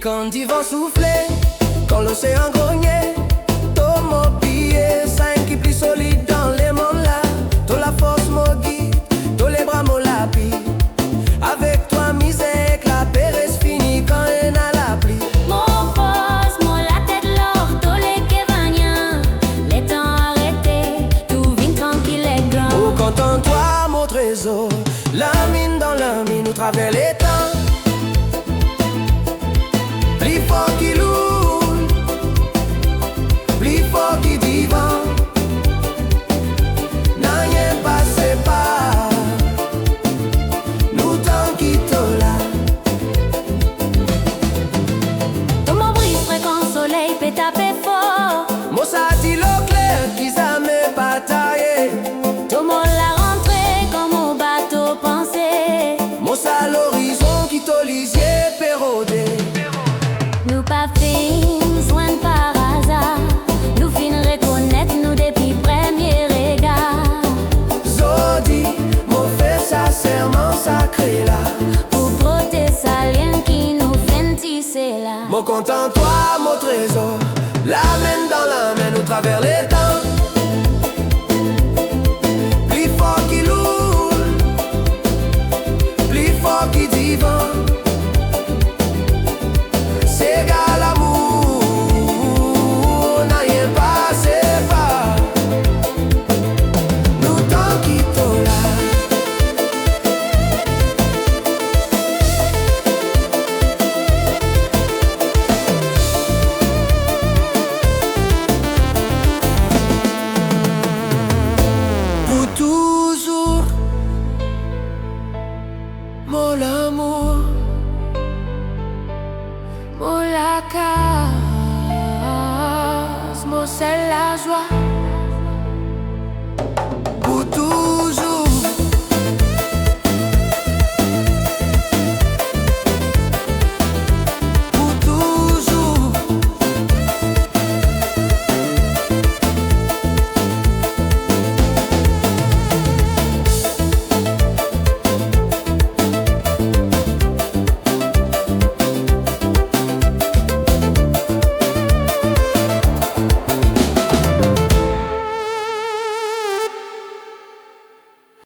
quand du vent soufflait, quand l'océan grognait, tout mon billet, cinq qui plus solide dans les mondes là. Toute la force mon guide, tous les bras mon lapis. Avec toi, misère, la paix reste finie quand elle n'a la pluie. Mon poste, mon la tête l'or, tous les kévaniens. Les temps arrêtés, tout vient tranquille et grand. Oh, contente-toi, mon trésor, la mine dans la mine, nous travers les temps. Plus fort qui loue, plus fort qui divan. N'a rien passé pas, nous t'en quittons là. Tout mon brise fréquent soleil peut taper fort. Mon satil au clair qui ça me bataille. Tout mon la rentrée comme mon bateau pensé. Mon sale horizon qui t'olisier pérodé. Nous pas fin soin par hasard. Nous fin reconnaître nous depuis premier regard. Zodi, mon fait sa serment sacré là. Pour protéger sa lien qui nous fait tisser là. Mon content toi, mon trésor, la main dans la main, nous travers les temps. Plus fort qui loue, plus fort qui divan. C'est égal l'amour, n'a rien passé pas. Nous t'en quittons là. Pour toujours, mon amour, mon la case, mon c'est la joie.